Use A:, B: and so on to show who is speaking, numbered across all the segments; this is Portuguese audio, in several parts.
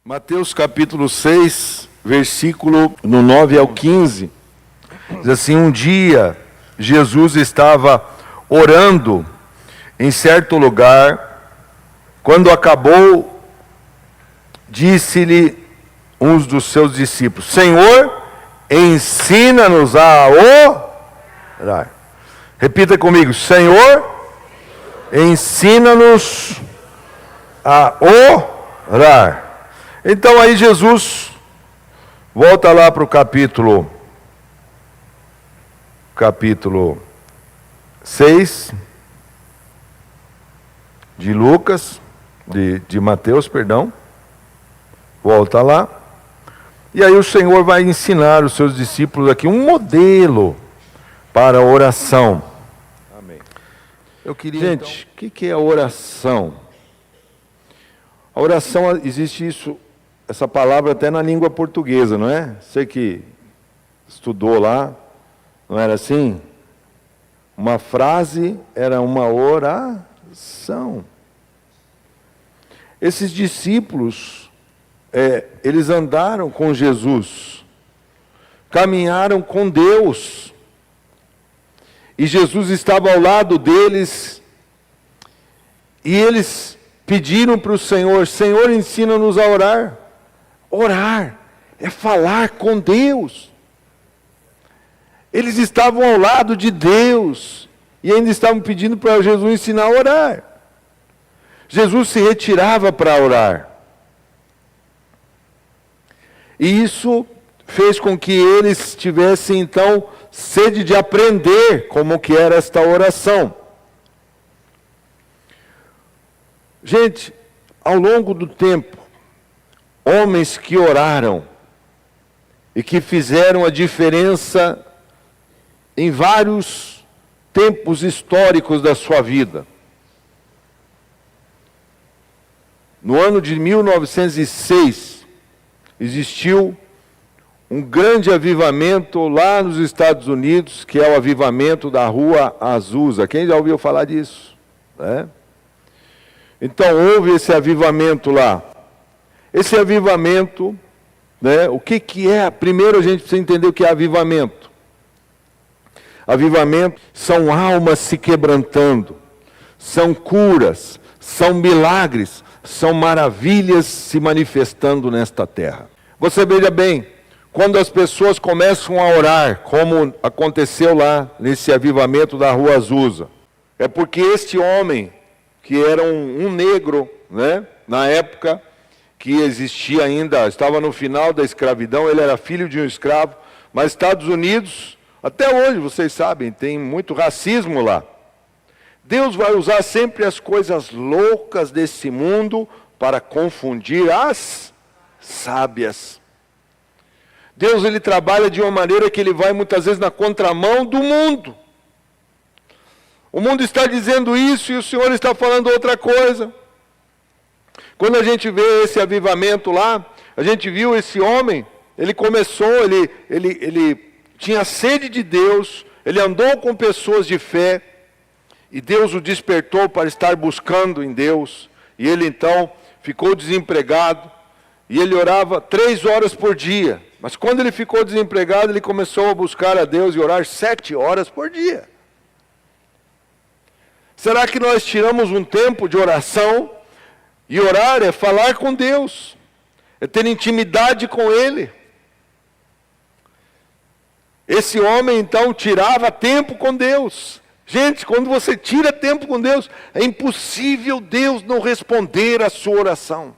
A: Mateus capítulo 6, versículo no 9 ao 15, diz assim: um dia Jesus estava orando em certo lugar, quando acabou, disse-lhe um dos seus discípulos: Senhor, ensina-nos a orar. Repita comigo: Senhor, ensina-nos a orar. Então aí Jesus volta lá para o capítulo 6 de Lucas, de Mateus, perdão. Volta lá. E aí o Senhor vai ensinar os seus discípulos aqui um modelo para a oração. Amém. Gente, o que é a oração? A oração, existe isso, essa palavra até na língua portuguesa, não é? Você que estudou lá, não era assim? Uma frase era uma oração. Esses discípulos, eles andaram com Jesus, caminharam com Deus, e Jesus estava ao lado deles, e eles pediram para o Senhor: Senhor, ensina-nos a orar. Orar é falar com Deus. Eles estavam ao lado de Deus e ainda estavam pedindo para Jesus ensinar a orar. Jesus se retirava para orar. E isso fez com que eles tivessem então sede de aprender como que era esta oração. Gente, ao longo do tempo, homens que oraram e que fizeram a diferença em vários tempos históricos da sua vida. No ano de 1906, existiu um grande avivamento lá nos Estados Unidos, que é o avivamento da Rua Azusa. Quem já ouviu falar disso? Então, houve esse avivamento lá. Esse avivamento, o que é? Primeiro a gente precisa entender o que é avivamento. Avivamento são almas se quebrantando, são curas, são milagres, são maravilhas se manifestando nesta terra. Você veja bem, quando as pessoas começam a orar, como aconteceu lá nesse avivamento da Rua Azusa, é porque este homem, que era um negro, na época que existia ainda, estava no final da escravidão, ele era filho de um escravo, mas Estados Unidos, até hoje, vocês sabem, tem muito racismo lá. Deus vai usar sempre as coisas loucas desse mundo para confundir as sábias. Deus, ele trabalha de uma maneira que ele vai muitas vezes na contramão do mundo. O mundo está dizendo isso e o Senhor está falando outra coisa. Quando a gente vê esse avivamento lá, a gente viu esse homem, ele começou, ele tinha sede de Deus, ele andou com pessoas de fé, e Deus o despertou para estar buscando em Deus, e ele então ficou desempregado, e ele orava 3 horas por dia, mas quando ele ficou desempregado, ele começou a buscar a Deus e orar 7 horas por dia. Será que nós tiramos um tempo de oração? E orar é falar com Deus, é ter intimidade com Ele. Esse homem então tirava tempo com Deus. Gente, quando você tira tempo com Deus, é impossível Deus não responder a sua oração.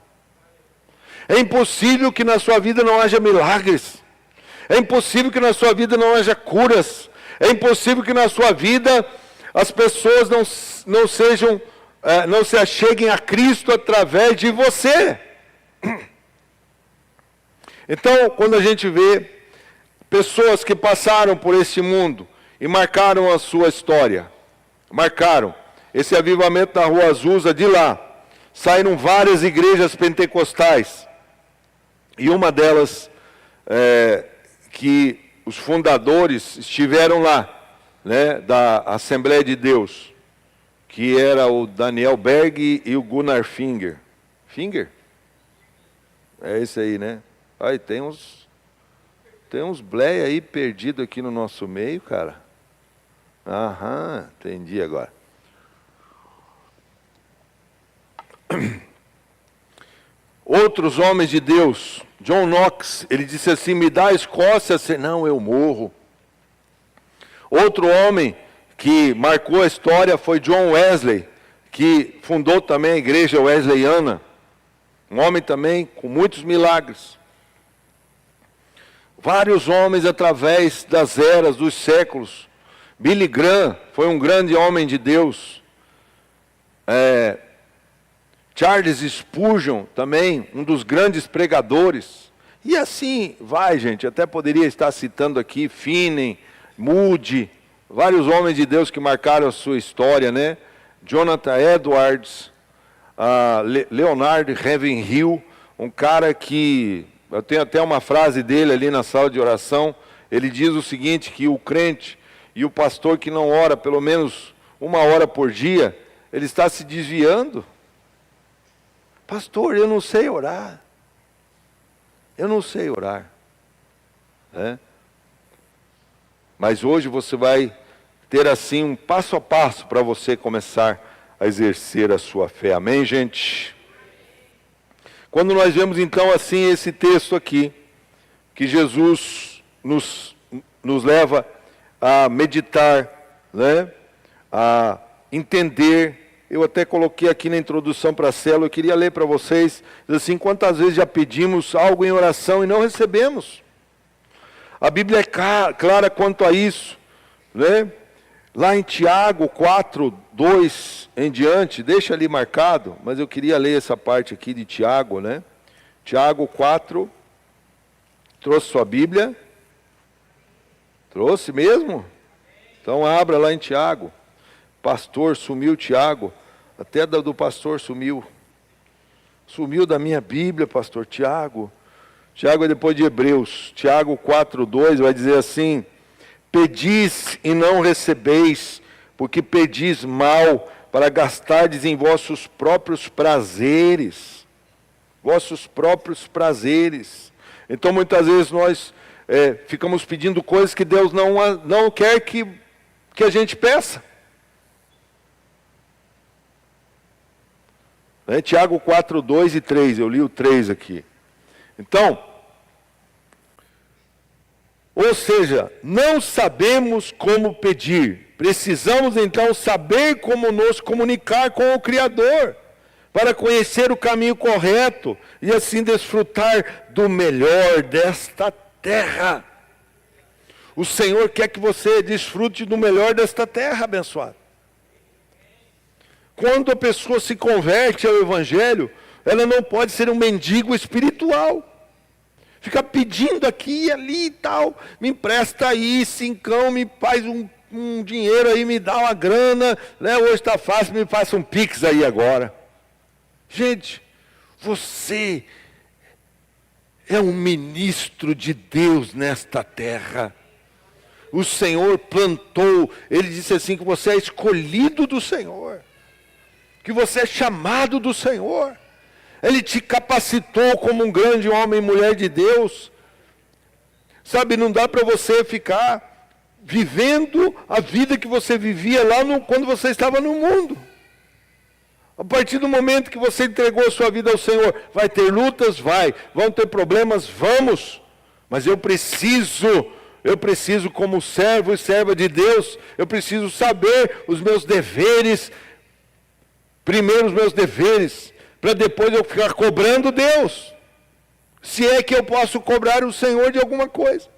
A: É impossível que na sua vida não haja milagres. É impossível que na sua vida não haja curas. É impossível que na sua vida as pessoas não se acheguem a Cristo através de você. Então, quando a gente vê pessoas que passaram por este mundo e marcaram a sua história, marcaram esse avivamento da Rua Azusa, de lá saíram várias igrejas pentecostais, e uma delas, que os fundadores estiveram lá, da Assembleia de Deus, que era o Daniel Berg e o Gunnar Finger. Finger? É esse aí, né? Aí tem uns bleia aí perdido aqui no nosso meio, cara. Aham, entendi agora. Outros homens de Deus, John Knox, ele disse assim: me dá a Escócia, senão eu morro. Outro homem que marcou a história foi John Wesley, que fundou também a igreja wesleyana. Um homem também com muitos milagres. Vários homens através das eras, dos séculos. Billy Graham foi um grande homem de Deus. Charles Spurgeon também, um dos grandes pregadores. E assim vai, gente. Até poderia estar citando aqui Finney, Moody, vários homens de Deus que marcaram a sua história, né? Jonathan Edwards, Leonard Ravenhill, um cara que, eu tenho até uma frase dele ali na sala de oração, ele diz o seguinte, que o crente e o pastor que não ora pelo menos 1 hora por dia, ele está se desviando. Pastor, eu não sei orar. Eu não sei orar. Mas hoje você vai ter assim um passo a passo para você começar a exercer a sua fé. Amém, gente? Quando nós vemos então assim esse texto aqui, que Jesus nos leva a meditar, né? A entender. Eu até coloquei aqui na introdução para a célula, eu queria ler para vocês, diz assim: quantas vezes já pedimos algo em oração e não recebemos? A Bíblia é clara quanto a isso, né? Lá em Tiago 4, 2 em diante, deixa ali marcado, mas eu queria ler essa parte aqui de Tiago, né? Tiago 4, trouxe sua Bíblia? Trouxe mesmo? Então abra lá em Tiago. Pastor, sumiu Tiago, até do pastor sumiu. Sumiu da minha Bíblia, pastor, Tiago. Tiago é depois de Hebreus. Tiago 4:2 vai dizer assim: pedis e não recebeis, porque pedis mal, para gastardes em vossos próprios prazeres. Vossos próprios prazeres. Então muitas vezes nós ficamos pedindo coisas que Deus não quer que a gente peça. Tiago 4, 2 e 3, eu li o 3 aqui. Então, ou seja, não sabemos como pedir. Precisamos então saber como nos comunicar com o Criador, para conhecer o caminho correto e assim desfrutar do melhor desta terra. O Senhor quer que você desfrute do melhor desta terra, abençoado. Quando a pessoa se converte ao Evangelho, ela não pode ser um mendigo espiritual. Fica pedindo aqui e ali e tal, me empresta aí, cincão, me faz um dinheiro aí, me dá uma grana, né? Hoje está fácil, me faça um pix aí agora. Gente, você é um ministro de Deus nesta terra. O Senhor plantou, Ele disse assim, que você é escolhido do Senhor. Que você é chamado do Senhor. Ele te capacitou como um grande homem e mulher de Deus. Sabe, não dá para você ficar vivendo a vida que você vivia lá quando você estava no mundo. A partir do momento que você entregou a sua vida ao Senhor, vai ter lutas? Vai. Vão ter problemas? Vamos. Mas eu preciso como servo e serva de Deus, eu preciso saber os meus deveres. Primeiro os meus deveres, para depois eu ficar cobrando Deus. Se é que eu posso cobrar o Senhor de alguma coisa.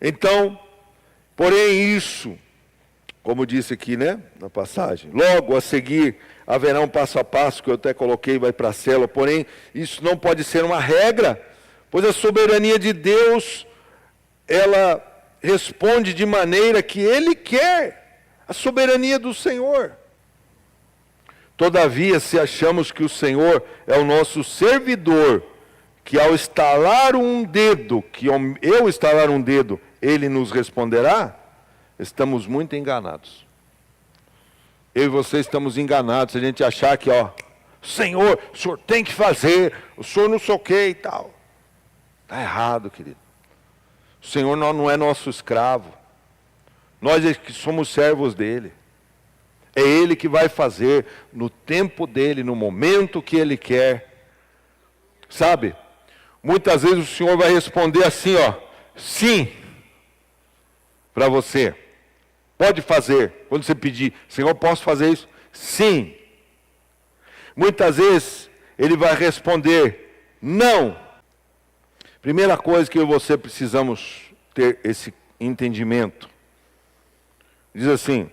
A: Então, porém isso, como disse aqui, né, na passagem, logo a seguir haverá um passo a passo, que eu até coloquei, vai para a célula, porém isso não pode ser uma regra, pois a soberania de Deus, ela responde de maneira que Ele quer, a soberania do Senhor. Todavia, se achamos que o Senhor é o nosso servidor, que ao estalar um dedo, eu estalar um dedo, Ele nos responderá, estamos muito enganados. Eu e você estamos enganados se a gente achar que, Senhor, o senhor tem que fazer, o senhor não sei o que e tal. Está errado, querido. O Senhor não é nosso escravo. Nós é que somos servos dele. É Ele que vai fazer no tempo dele, no momento que Ele quer. Sabe? Muitas vezes o Senhor vai responder assim, ó. Sim. Para você. Pode fazer. Quando você pedir, Senhor, posso fazer isso? Sim. Muitas vezes Ele vai responder, não. Primeira coisa que eu e você precisamos ter esse entendimento. Diz assim,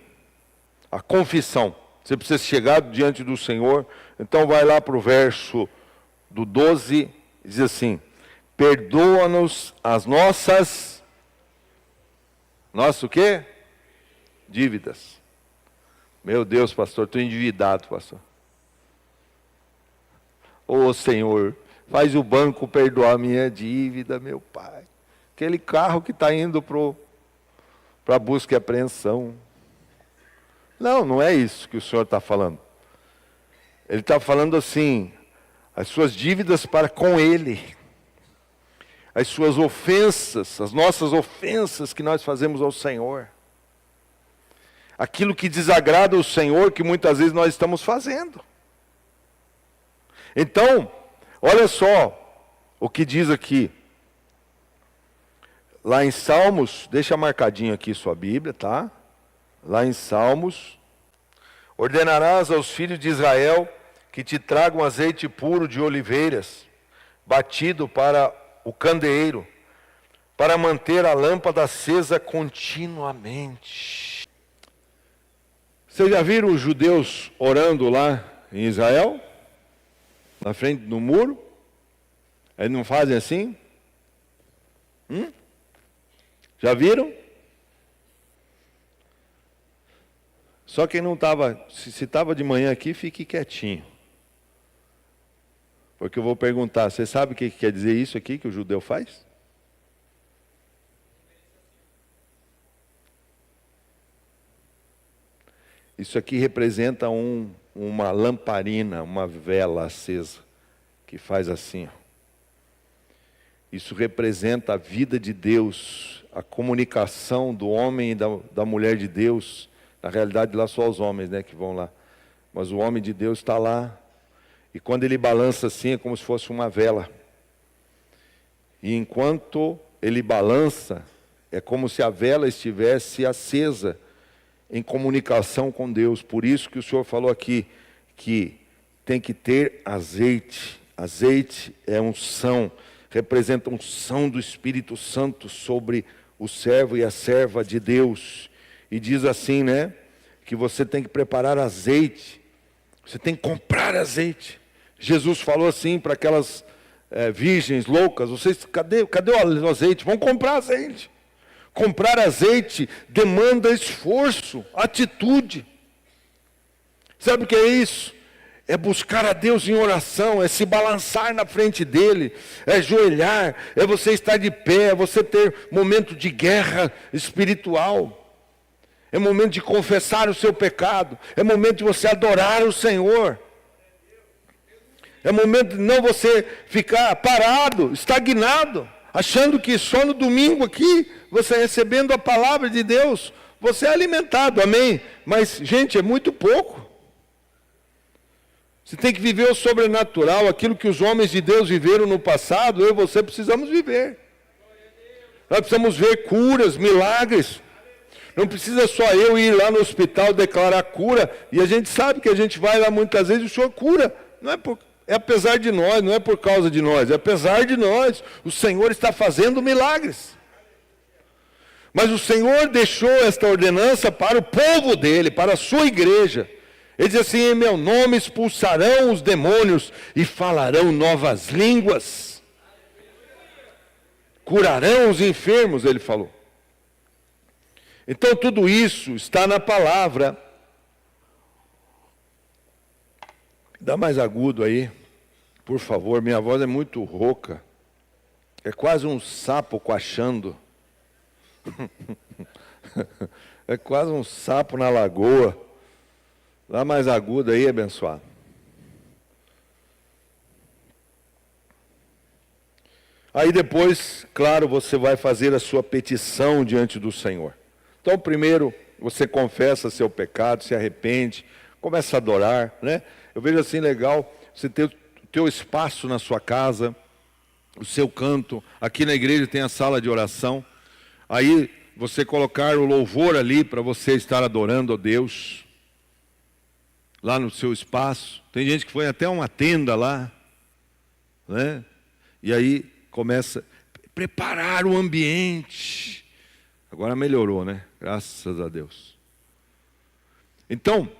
A: a confissão. Você precisa chegar diante do Senhor. Então vai lá para o verso do 12, diz assim, perdoa-nos as nossas o quê? Dívidas. Meu Deus, pastor, estou endividado, pastor. Ô Senhor, faz o banco perdoar a minha dívida, meu Pai. Aquele carro que está indo para busca e apreensão. Não é isso que o Senhor está falando. Ele está falando assim, as suas dívidas para com Ele. As suas ofensas, as nossas ofensas que nós fazemos ao Senhor. Aquilo que desagrada o Senhor, que muitas vezes nós estamos fazendo. Então, olha só o que diz aqui. Lá em Salmos, deixa marcadinho aqui sua Bíblia, tá? Lá em Salmos, ordenarás aos filhos de Israel que te tragam azeite puro de oliveiras, batido para o candeeiro, para manter a lâmpada acesa continuamente. Vocês já viram os judeus orando lá em Israel? Na frente do muro? Eles não fazem assim? Já viram? Só quem não estava, se estava de manhã aqui, fique quietinho. Porque eu vou perguntar, você sabe o que quer dizer isso aqui que o judeu faz? Isso aqui representa uma lamparina, uma vela acesa, que faz assim. Isso representa a vida de Deus, a comunicação do homem e da mulher de Deus. Na realidade, lá só os homens, né, que vão lá. Mas o homem de Deus está lá. E quando ele balança assim, é como se fosse uma vela. E enquanto ele balança, é como se a vela estivesse acesa, em comunicação com Deus. Por isso que o Senhor falou aqui, que tem que ter azeite. Azeite é unção, representa unção do Espírito Santo sobre o servo e a serva de Deus. E diz assim, né, que você tem que preparar azeite, você tem que comprar azeite. Jesus falou assim para aquelas virgens loucas, vocês, cadê o azeite? Vão comprar azeite. Comprar azeite demanda esforço, atitude. Sabe o que é isso? É buscar a Deus em oração, é se balançar na frente dEle, é ajoelhar, é você estar de pé, é você ter momento de guerra espiritual. É momento de confessar o seu pecado, é momento de você adorar o Senhor. É momento de não você ficar parado, estagnado, achando que só no domingo aqui, você recebendo a palavra de Deus, você é alimentado, amém? Mas, gente, é muito pouco. Você tem que viver o sobrenatural, aquilo que os homens de Deus viveram no passado, eu e você precisamos viver. Nós precisamos ver curas, milagres. Não precisa só eu ir lá no hospital declarar cura, e a gente sabe que a gente vai lá muitas vezes e o Senhor cura. Não é apesar de nós, não é por causa de nós, é apesar de nós. O Senhor está fazendo milagres. Mas o Senhor deixou esta ordenança para o povo dele, para a sua igreja. Ele diz assim, em meu nome expulsarão os demônios e falarão novas línguas. Curarão os enfermos, ele falou. Então tudo isso está na palavra. Dá mais agudo aí, por favor, minha voz é muito rouca. É quase um sapo coachando. É quase um sapo na lagoa. Dá mais agudo aí, abençoado. Aí depois, claro, você vai fazer a sua petição diante do Senhor. Então, primeiro, você confessa seu pecado, se arrepende, começa a adorar, né? Eu vejo assim legal, você ter o teu espaço na sua casa, o seu canto. Aqui na igreja tem a sala de oração. Aí você colocar o louvor ali para você estar adorando a Deus. Lá no seu espaço. Tem gente que foi até uma tenda lá, né? E aí começa a preparar o ambiente. Agora melhorou, né? Graças a Deus. Então,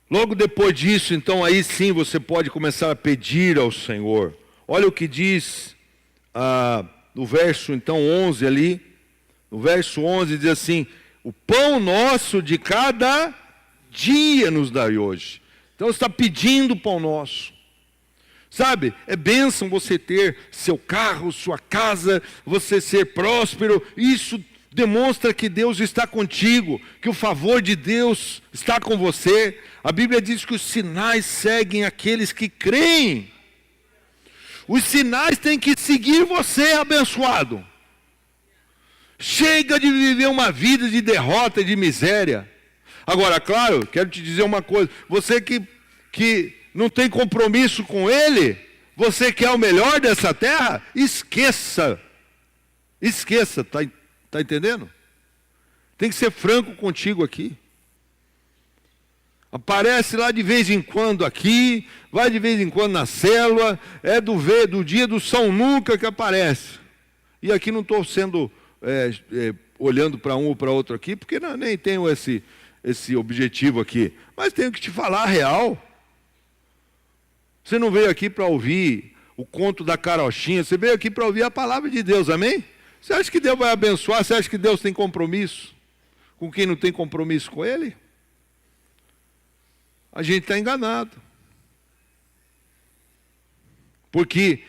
A: logo depois disso, então aí sim você pode começar a pedir ao Senhor. Olha o que diz no verso então 11 ali. No verso 11 diz assim: o pão nosso de cada dia nos dai hoje. Então você está pedindo o pão nosso. Sabe, é bênção você ter seu carro, sua casa, você ser próspero. Isso demonstra que Deus está contigo, que o favor de Deus está com você. A Bíblia diz que os sinais seguem aqueles que creem. Os sinais têm que seguir você, abençoado. Chega de viver uma vida de derrota e de miséria. Agora, claro, quero te dizer uma coisa. Você que não tem compromisso com Ele, você quer o melhor dessa terra? Esqueça. Esqueça, tá entendendo? Tem que ser franco contigo aqui. Aparece lá de vez em quando aqui, vai de vez em quando na célula, é do dia do São Nunca que aparece. E aqui não estou sendo, olhando para um ou para outro aqui, porque nem tenho esse objetivo aqui. Mas tenho que te falar a real. Você não veio aqui para ouvir o conto da carochinha, você veio aqui para ouvir a palavra de Deus, amém? Você acha que Deus vai abençoar? Você acha que Deus tem compromisso com quem não tem compromisso com Ele? A gente está enganado. Porque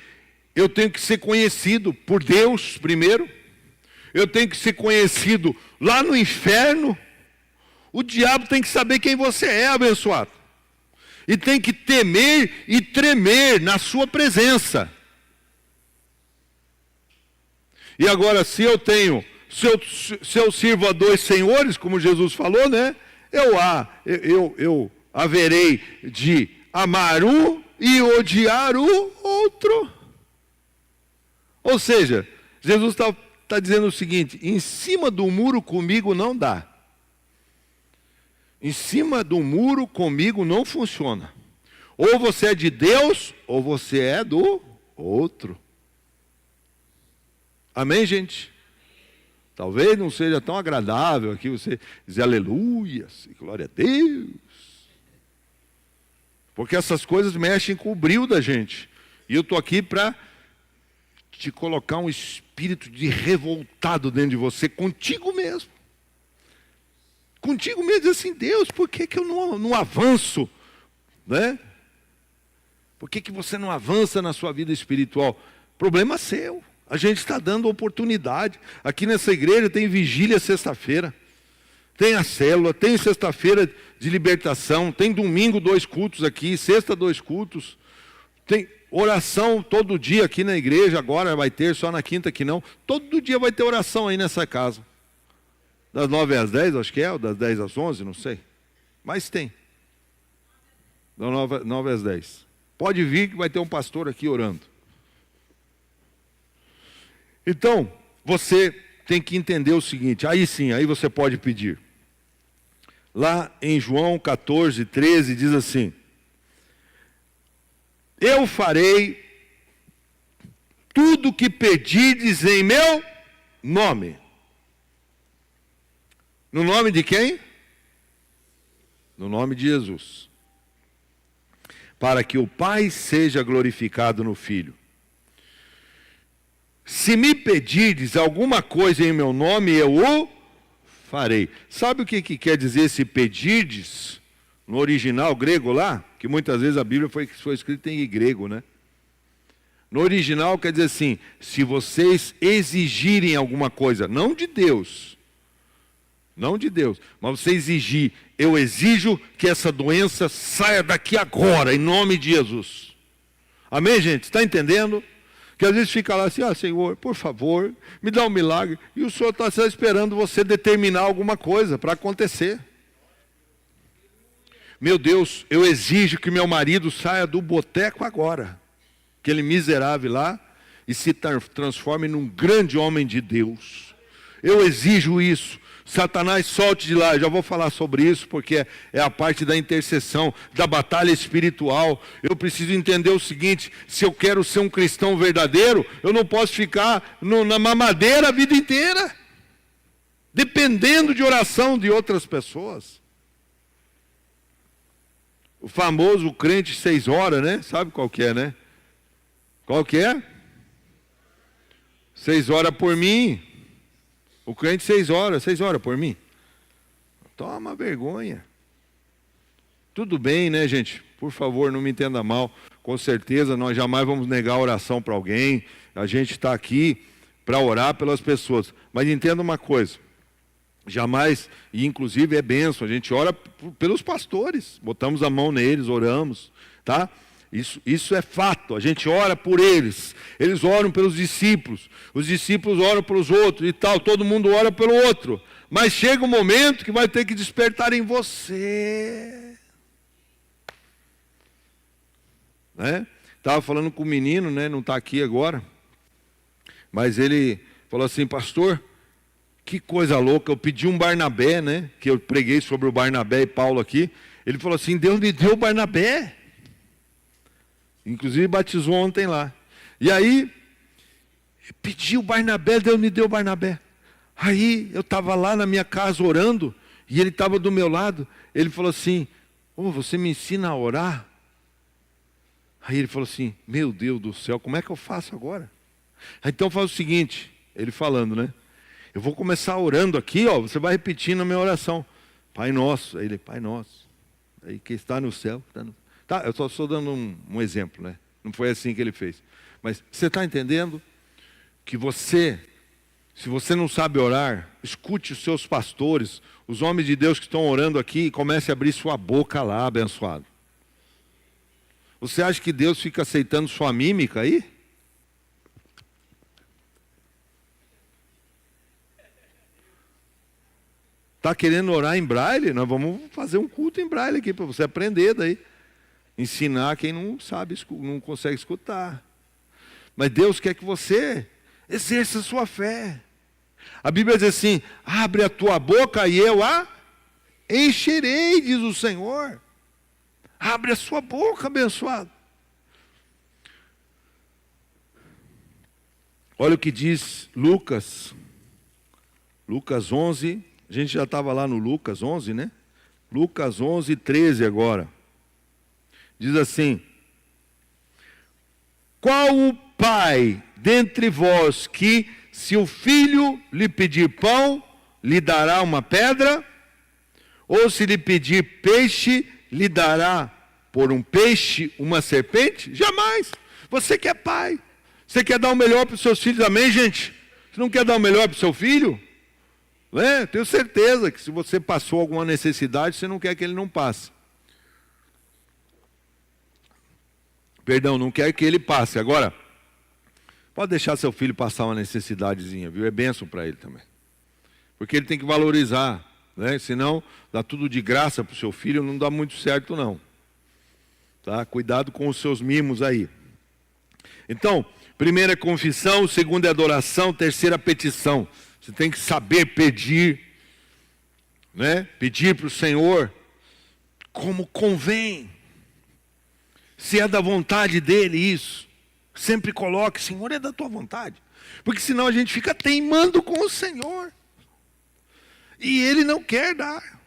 A: eu tenho que ser conhecido por Deus primeiro. Eu tenho que ser conhecido lá no inferno. O diabo tem que saber quem você é, abençoado. E tem que temer e tremer na sua presença. E agora, se eu sirvo a dois senhores, como Jesus falou, né? Eu haverei de amar um e odiar o outro. Ou seja, Jesus está dizendo o seguinte: em cima do muro comigo não dá. Em cima do muro comigo não funciona. Ou você é de Deus, ou você é do outro. Amém, gente? Talvez não seja tão agradável aqui você dizer aleluia, glória a Deus. Porque essas coisas mexem com o brilho da gente. E eu estou aqui para te colocar um espírito de revoltado dentro de você, contigo mesmo. Contigo mesmo, diz assim: Deus, por que eu não avanço? Né? Por que você não avança na sua vida espiritual? Problema seu. A gente está dando oportunidade. Aqui nessa igreja tem vigília sexta-feira. Tem a célula, tem sexta-feira de libertação, tem domingo 2 cultos aqui, sexta 2 cultos. Tem oração todo dia aqui na igreja, agora vai ter, só na quinta que não. Todo dia vai ter oração aí nessa casa. Das 9 às 10, acho que é, ou das 10 às 11, não sei. Mas tem. Das 9 às 10. Pode vir que vai ter um pastor aqui orando. Então, você tem que entender o seguinte, aí sim, aí você pode pedir. Lá em João 14, 13, diz assim: eu farei tudo o que pedirdes em meu nome. No nome de quem? No nome de Jesus. Para que o Pai seja glorificado no Filho. Se me pedirdes alguma coisa em meu nome, eu o farei. Sabe o que quer dizer esse pedirdes? No original grego lá, que muitas vezes a Bíblia foi escrita em grego, né? No original quer dizer assim: se vocês exigirem alguma coisa, não de Deus, mas você exigir, eu exijo que essa doença saia daqui agora, em nome de Jesus. Amém, gente? Está entendendo? Que às vezes fica lá assim, Senhor, por favor, me dá um milagre. E o Senhor está só esperando você determinar alguma coisa para acontecer. Meu Deus, eu exijo que meu marido saia do boteco agora. Aquele miserável lá, e se transforme num grande homem de Deus. Eu exijo isso. Satanás, solte de lá. Eu já vou falar sobre isso, porque é a parte da intercessão, da batalha espiritual. Eu preciso entender o seguinte: se eu quero ser um cristão verdadeiro, eu não posso ficar na mamadeira a vida inteira, dependendo de oração de outras pessoas. O famoso crente 6 horas, né? Sabe qual que é, né? Qual que é? 6 horas por mim. O crente 6 horas por mim. Toma vergonha. Tudo bem, né, gente? Por favor, não me entenda mal. Com certeza, nós jamais vamos negar a oração para alguém. A gente está aqui para orar pelas pessoas. Mas entenda uma coisa. Jamais, e inclusive é bênção, a gente ora pelos pastores. Botamos a mão neles, oramos, tá? Isso é fato, a gente ora por eles. Eles oram pelos discípulos. Os discípulos oram pelos outros e tal. Todo mundo ora pelo outro. Mas chega um momento que vai ter que despertar em você. Né? Estava falando com o menino, né? Não está aqui agora. Mas ele falou assim, pastor, que coisa louca. Eu pedi um Barnabé, né? Que eu preguei sobre o Barnabé e Paulo aqui. Ele falou assim, Deus me deu o Barnabé. Inclusive batizou ontem lá. E aí, pedi o Barnabé, Deus me deu o Barnabé. Aí, eu estava lá na minha casa orando, e ele estava do meu lado. Ele falou assim, você me ensina a orar? Aí ele falou assim, meu Deus do céu, como é que eu faço agora? Então faz o seguinte, ele falando, né? Eu vou começar orando aqui, você vai repetindo a minha oração. Pai nosso, aí ele, Pai nosso, aí que está no céu, está no... Tá, eu só estou dando um exemplo, né? Não foi assim que ele fez. Mas você está entendendo que se você não sabe orar, escute os seus pastores, os homens de Deus que estão orando aqui, e comece a abrir sua boca lá, abençoado. Você acha que Deus fica aceitando sua mímica aí? Está querendo orar em braille? Nós vamos fazer um culto em braille aqui, para você aprender daí. Ensinar quem não sabe, não consegue escutar. Mas Deus quer que você exerça a sua fé. A Bíblia diz assim, abre a tua boca e eu a encherei, diz o Senhor. Abre a sua boca, abençoado. Olha o que diz Lucas. Lucas 11, a gente já estava lá no Lucas 11, né? Lucas 11, 13 agora. Diz assim, qual o pai dentre vós que, se o filho lhe pedir pão, lhe dará uma pedra? Ou se lhe pedir peixe, lhe dará por um peixe uma serpente? Jamais. Você que é pai, você quer dar o melhor para os seus filhos, amém, gente? Você não quer dar o melhor para o seu filho? Tenho certeza que se você passou alguma necessidade, você não quer que ele não passe. Perdão, não quer que ele passe. Agora, pode deixar seu filho passar uma necessidadezinha, viu? É bênção para ele também. Porque ele tem que valorizar, né? Senão, dá tudo de graça para o seu filho, não dá muito certo não. Tá? Cuidado com os seus mimos aí. Então, primeira é confissão, segunda é adoração, terceira é petição. Você tem que saber pedir, né? Pedir para o Senhor como convém. Se é da vontade dele isso, sempre coloque, Senhor, é da tua vontade. Porque senão a gente fica teimando com o Senhor. E ele não quer dar.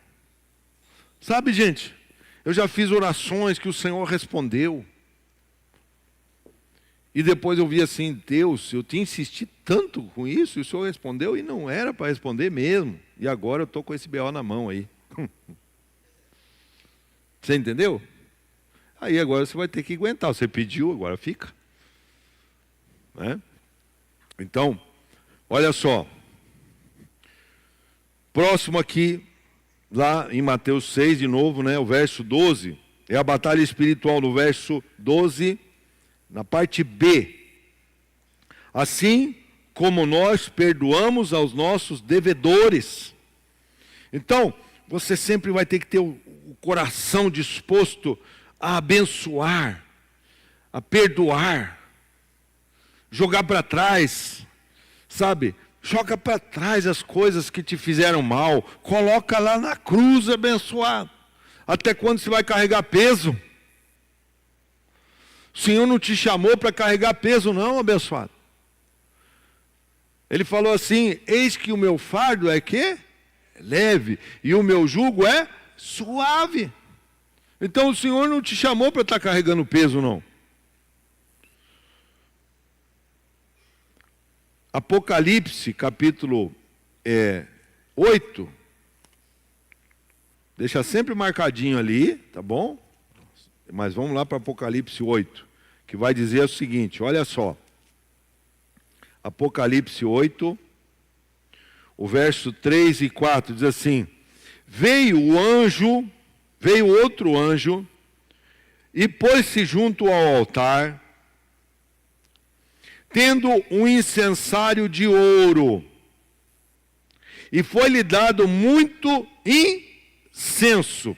A: Sabe, gente, eu já fiz orações que o Senhor respondeu. E depois eu vi assim, Deus, eu te insisti tanto com isso, e o Senhor respondeu, e não era para responder mesmo. E agora eu estou com esse BO na mão aí. Você entendeu? Aí agora você vai ter que aguentar. Você pediu, agora fica. Né? Então, olha só. Próximo aqui, lá em Mateus 6, de novo, né, o verso 12. É a batalha espiritual no verso 12, na parte B. assim como nós perdoamos aos nossos devedores. Então, você sempre vai ter que ter o coração disposto a abençoar, a perdoar, jogar para trás, sabe? Joga para trás as coisas que te fizeram mal, coloca lá na cruz abençoado. Até quando você vai carregar peso? O Senhor não te chamou para carregar peso não, abençoado. Ele falou assim, eis que o meu fardo é quê? Leve, e o meu jugo é suave. Então o Senhor não te chamou para estar carregando peso não. Apocalipse, capítulo 8. Deixa sempre marcadinho ali, tá bom? Mas vamos lá para Apocalipse 8, que vai dizer o seguinte, olha só. Apocalipse 8, o verso 3 e 4 diz assim: veio outro anjo, e pôs-se junto ao altar, tendo um incensário de ouro, e foi-lhe dado muito incenso,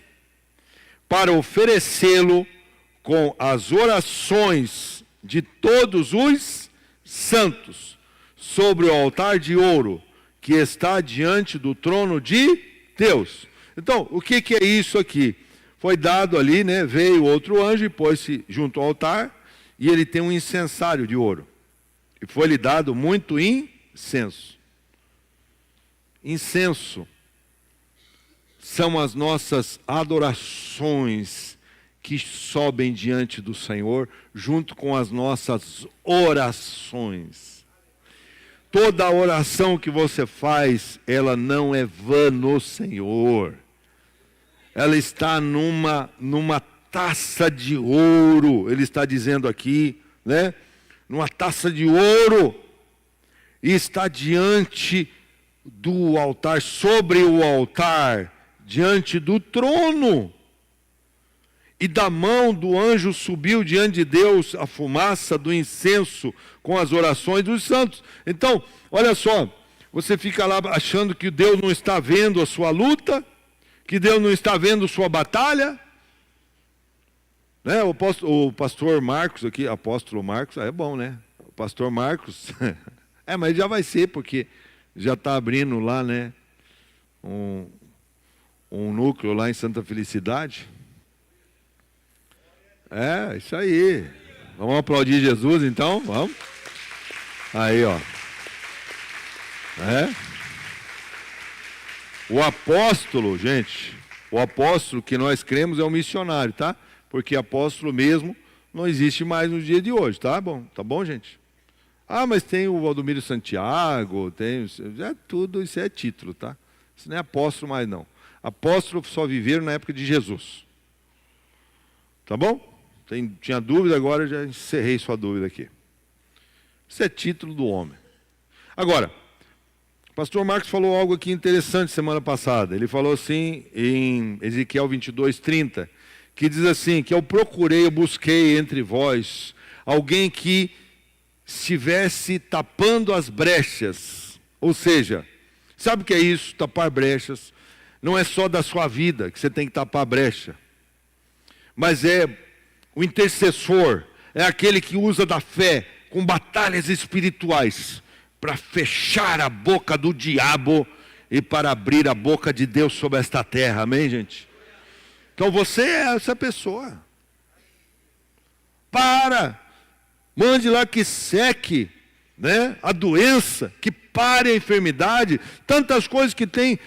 A: para oferecê-lo com as orações de todos os santos, sobre o altar de ouro, que está diante do trono de Deus. Então, o que é isso aqui? Foi dado ali, né? Veio outro anjo e pôs-se junto ao altar, e ele tem um incensário de ouro. E foi-lhe dado muito incenso. Incenso são as nossas adorações que sobem diante do Senhor, junto com as nossas orações. Toda oração que você faz, ela não é vã no Senhor. Ela está numa taça de ouro, ele está dizendo aqui, né? Numa taça de ouro, e está diante do altar, sobre o altar, diante do trono. E da mão do anjo subiu diante de Deus a fumaça do incenso com as orações dos santos. Então, olha só, você fica lá achando que Deus não está vendo a sua luta, que Deus não está vendo sua batalha. Né? O pastor Marcos aqui, apóstolo Marcos, é bom, né? O pastor Marcos, mas já vai ser, porque já está abrindo lá, né? Um núcleo lá em Santa Felicidade. Isso aí. Vamos aplaudir Jesus então? Vamos. Aí, ó. O apóstolo, gente, o apóstolo que nós cremos é o missionário, tá? Porque apóstolo mesmo não existe mais no dia de hoje, tá bom, gente? Mas tem o Valdomiro Santiago, tudo isso é título, tá? Isso não é apóstolo mais não. Apóstolo só viveram na época de Jesus. Tá bom? Tinha dúvida, agora já encerrei sua dúvida aqui. Isso é título do homem. Agora, o pastor Marcos falou algo aqui interessante semana passada. Ele falou assim em Ezequiel 22:30, que diz assim, que eu busquei entre vós alguém que estivesse tapando as brechas. Ou seja, sabe o que é isso, tapar brechas? Não é só da sua vida que você tem que tapar a brecha, mas é o intercessor, é aquele que usa da fé com batalhas espirituais para fechar a boca do diabo e para abrir a boca de Deus sobre esta terra, amém, gente? Então você é essa pessoa. Mande lá que seque, né, a doença, que pare a enfermidade, tantas coisas que tem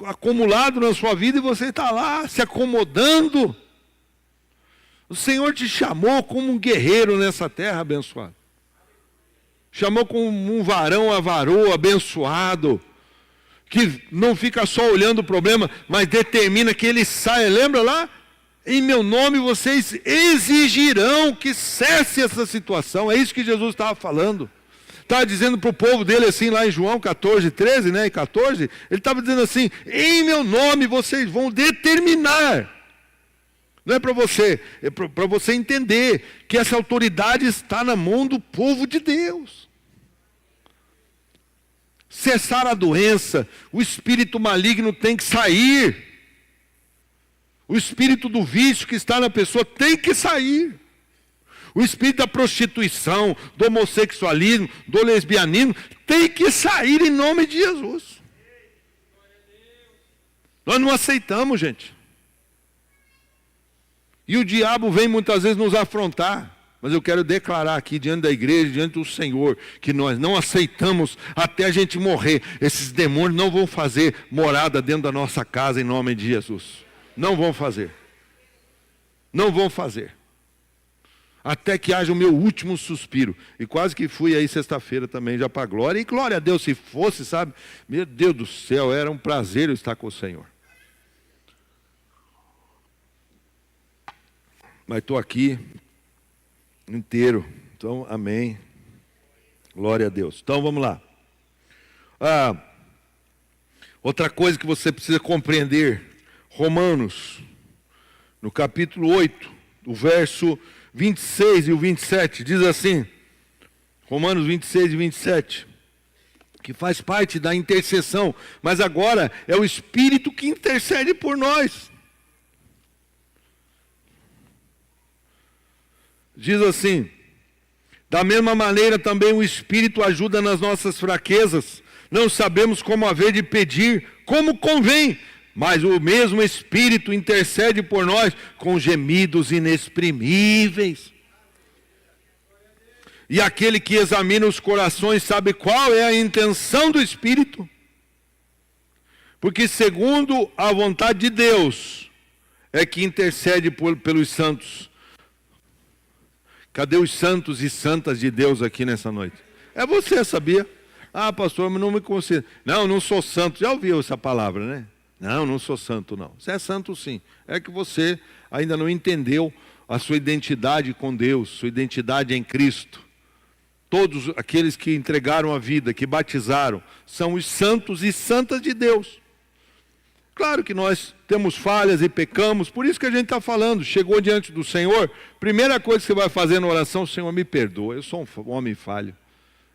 A: acumulado na sua vida e você está lá se acomodando. O Senhor te chamou como um guerreiro nessa terra, abençoado. Chamou como um varão avarou, abençoado, que não fica só olhando o problema, mas determina que ele saia. Lembra lá? Em meu nome vocês exigirão que cesse essa situação. É isso que Jesus estava falando. Estava dizendo para o povo dele assim, lá em João 14:13, né, e 14, ele estava dizendo assim, em meu nome vocês vão determinar. Não é para você, é para você entender que essa autoridade está na mão do povo de Deus. cessar a doença, o espírito maligno tem que sair. O espírito do vício que está na pessoa tem que sair. O espírito da prostituição, do homossexualismo, do lesbianismo, tem que sair em nome de Jesus. Nós não aceitamos, gente. E o diabo vem muitas vezes nos afrontar. Mas eu quero declarar aqui diante da igreja, diante do Senhor, que nós não aceitamos até a gente morrer. Esses demônios não vão fazer morada dentro da nossa casa em nome de Jesus. Não vão fazer. Não vão fazer. Até que haja o meu último suspiro. E quase que fui aí sexta-feira também já para a glória. E glória a Deus, se fosse, sabe? Meu Deus do céu, era um prazer eu estar com o Senhor. Mas estou aqui inteiro. Então, amém. Glória a Deus. Então, vamos lá. Outra coisa que você precisa compreender. Romanos, no capítulo 8, o verso 26 e o 27, diz assim, Romanos 26 e 27, que faz parte da intercessão, mas agora é o Espírito que intercede por nós. Diz assim, da mesma maneira também o Espírito ajuda nas nossas fraquezas, não sabemos como haver de pedir, como convém, mas o mesmo Espírito intercede por nós com gemidos inexprimíveis. E aquele que examina os corações sabe qual é a intenção do Espírito. Porque segundo a vontade de Deus, é que intercede pelos santos. Cadê os santos e santas de Deus aqui nessa noite? É você, sabia? Ah, pastor, mas não me considero. Não sou santo. Já ouviu essa palavra, né? Não sou santo, não. Você é santo, sim. É que você ainda não entendeu a sua identidade com Deus, sua identidade em Cristo. Todos aqueles que entregaram a vida, que batizaram, são os santos e santas de Deus. Claro que nós temos falhas e pecamos, por isso que a gente está falando. Chegou diante do Senhor, primeira coisa que você vai fazer na oração, Senhor, me perdoa, eu sou um homem falho.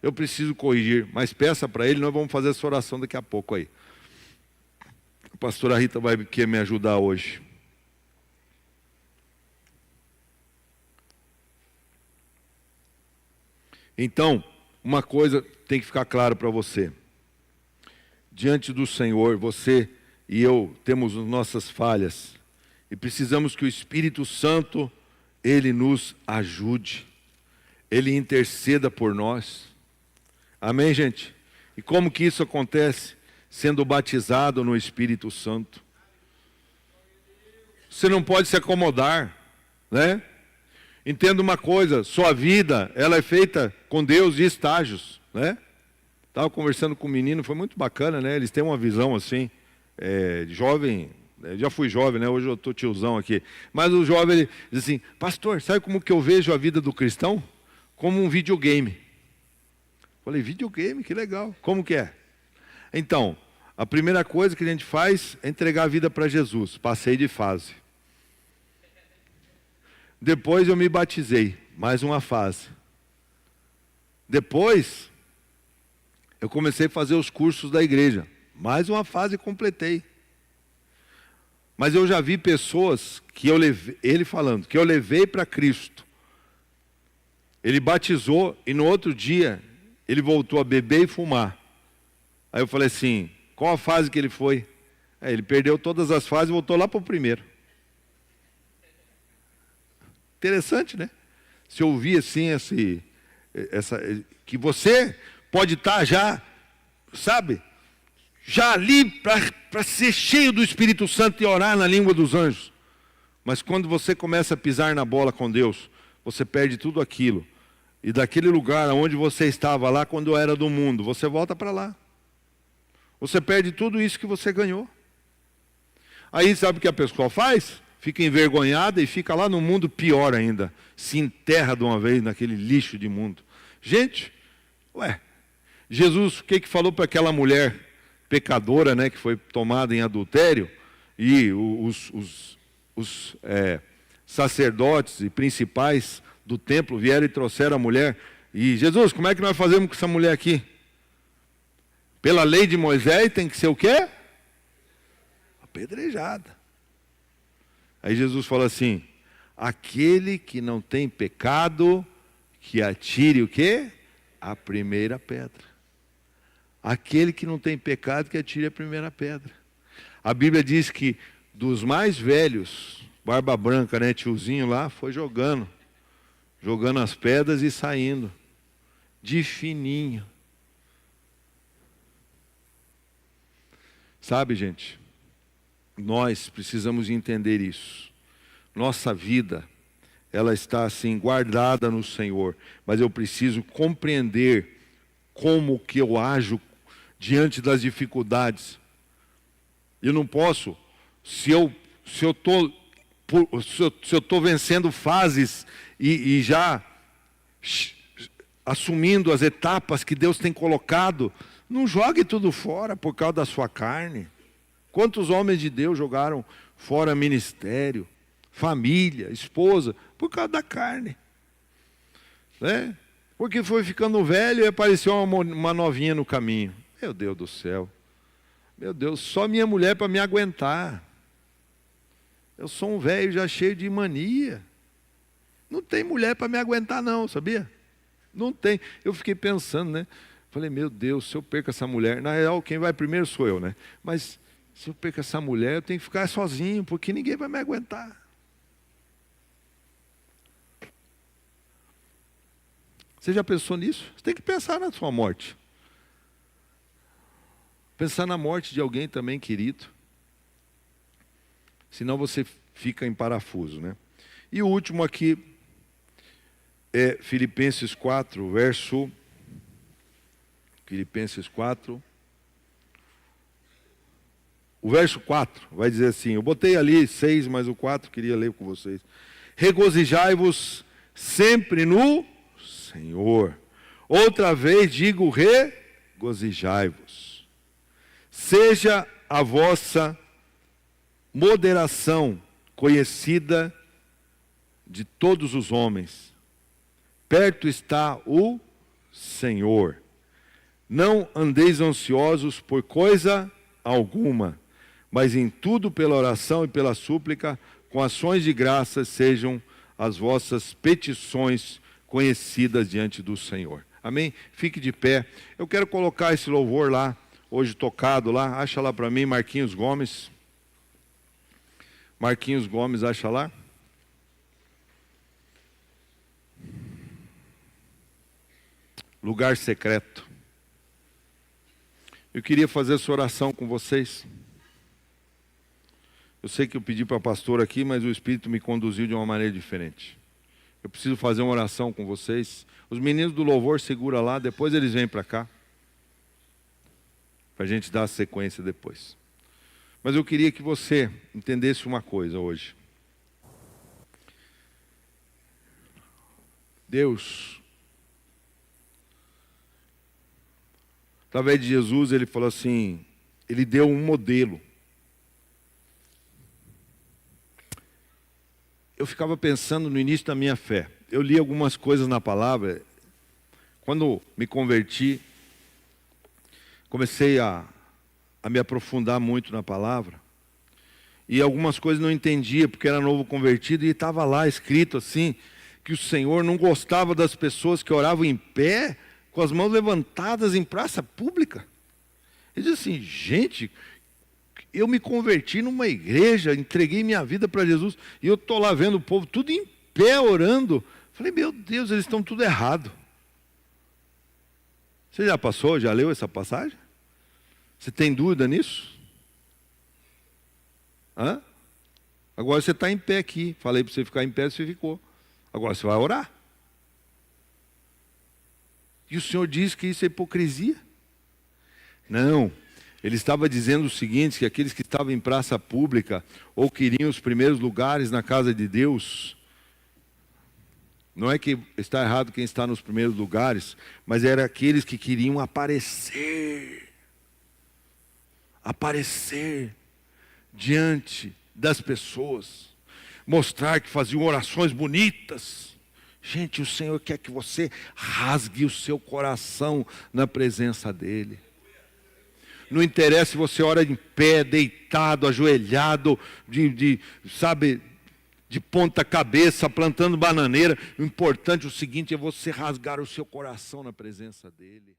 A: Eu preciso corrigir, mas peça para Ele, nós vamos fazer essa oração daqui a pouco aí. A pastora Rita vai querer me ajudar hoje. Então, uma coisa tem que ficar claro para você. Diante do Senhor, você e eu temos nossas falhas. E precisamos que o Espírito Santo, Ele nos ajude. Ele interceda por nós. Amém, gente? E como que isso acontece? Sendo batizado no Espírito Santo. Você não pode se acomodar, né? Entenda uma coisa, sua vida, ela é feita com Deus de estágios, né? Estava conversando com um menino, foi muito bacana, né? Eles têm uma visão assim, jovem, já fui jovem, né? Hoje eu estou tiozão aqui. Mas o jovem, ele diz assim, pastor, sabe como que eu vejo a vida do cristão? Como um videogame. Falei, videogame, que legal. Como que é? Então, a primeira coisa que a gente faz é entregar a vida para Jesus. Passei de fase. Depois eu me batizei. Mais uma fase. Depois, eu comecei a fazer os cursos da igreja. Mais uma fase completei. Mas eu já vi pessoas que eu levei, ele falando, que eu levei para Cristo. Ele batizou e no outro dia ele voltou a beber e fumar. Aí eu falei assim, qual a fase que ele foi? Ele perdeu todas as fases e voltou lá para o primeiro. Interessante, né? Se ouvir assim, que você pode estar já, sabe, já ali para ser cheio do Espírito Santo e orar na língua dos anjos. Mas quando você começa a pisar na bola com Deus, você perde tudo aquilo. E daquele lugar onde você estava lá quando eu era do mundo, você volta para lá. Você perde tudo isso que você ganhou. Aí sabe o que a pessoa faz? Fica envergonhada e fica lá no mundo pior ainda. Se enterra de uma vez naquele lixo de mundo. Gente, Jesus, o que falou para aquela mulher pecadora, né, que foi tomada em adultério, e os sacerdotes e principais do templo vieram e trouxeram a mulher. E Jesus, como é que nós fazemos com essa mulher aqui? Pela lei de Moisés tem que ser o quê? Apedrejada. Aí Jesus fala assim: aquele que não tem pecado, que atire o quê? A primeira pedra. Aquele que não tem pecado, que atire a primeira pedra. A Bíblia diz que dos mais velhos, barba branca, né, tiozinho lá, foi jogando as pedras e saindo, de fininho. Sabe, gente, nós precisamos entender isso. Nossa vida, ela está assim, guardada no Senhor, mas eu preciso compreender como que eu ajo diante das dificuldades. Eu não posso, se eu estou vencendo fases e já assumindo as etapas que Deus tem colocado, não jogue tudo fora por causa da sua carne. Quantos homens de Deus jogaram fora ministério, família, esposa, por causa da carne, né? Porque foi ficando velho e apareceu uma novinha no caminho. Meu Deus do céu, meu Deus, só minha mulher para me aguentar. Eu sou um velho já cheio de mania. Não tem mulher para me aguentar não, sabia? Não tem. Eu fiquei pensando, né? Falei, meu Deus, se eu perco essa mulher, na real quem vai primeiro sou eu, né? Mas se eu perco essa mulher, eu tenho que ficar sozinho, porque ninguém vai me aguentar. Você já pensou nisso? Você tem que pensar na sua morte. Pensar na morte de alguém também querido. Senão você fica em parafuso, né? E o último aqui é Filipenses 4, verso... Filipenses 4. O verso 4 vai dizer assim, eu botei ali 6, mas o 4 queria ler com vocês. Regozijai-vos sempre no Senhor. Outra vez digo, regozijai-vos. Seja a vossa moderação conhecida de todos os homens. Perto está o Senhor. Não andeis ansiosos por coisa alguma, mas em tudo pela oração e pela súplica, com ações de graça, sejam as vossas petições conhecidas diante do Senhor. Amém? Fique de pé. Eu quero colocar esse louvor lá, hoje tocado lá. Acha lá para mim, Marquinhos Gomes. Marquinhos Gomes, acha lá. Lugar secreto. Eu queria fazer essa oração com vocês. Eu sei que eu pedi para a pastora aqui, mas o Espírito me conduziu de uma maneira diferente. Eu preciso fazer uma oração com vocês. Os meninos do louvor segura lá, depois eles vêm para cá. Para a gente dar a sequência depois. Mas eu queria que você entendesse uma coisa hoje. Deus, através de Jesus, Ele falou assim, Ele deu um modelo. Eu ficava pensando no início da minha fé. Eu li algumas coisas na palavra. Quando me converti, comecei a me aprofundar muito na palavra. E algumas coisas não entendia, porque era novo convertido, e estava lá escrito assim, que o Senhor não gostava das pessoas que oravam em pé, com as mãos levantadas em praça pública. Ele diz assim, gente, eu me converti numa igreja, entreguei minha vida para Jesus, e eu estou lá vendo o povo tudo em pé orando. Falei, meu Deus, eles estão tudo errado. Você já passou, já leu essa passagem? Você tem dúvida nisso? Hã? Agora você está em pé aqui. Falei para você ficar em pé, você ficou. Agora você vai orar. E o Senhor diz que isso é hipocrisia? Não. Ele estava dizendo o seguinte, que aqueles que estavam em praça pública, ou queriam os primeiros lugares na casa de Deus, não é que está errado quem está nos primeiros lugares, mas eram aqueles que queriam aparecer diante das pessoas, mostrar que faziam orações bonitas. Gente, o Senhor quer que você rasgue o seu coração na presença dEle. Não interessa se você ora em pé, deitado, ajoelhado, sabe, de ponta cabeça, plantando bananeira. O importante, o seguinte, é você rasgar o seu coração na presença dele.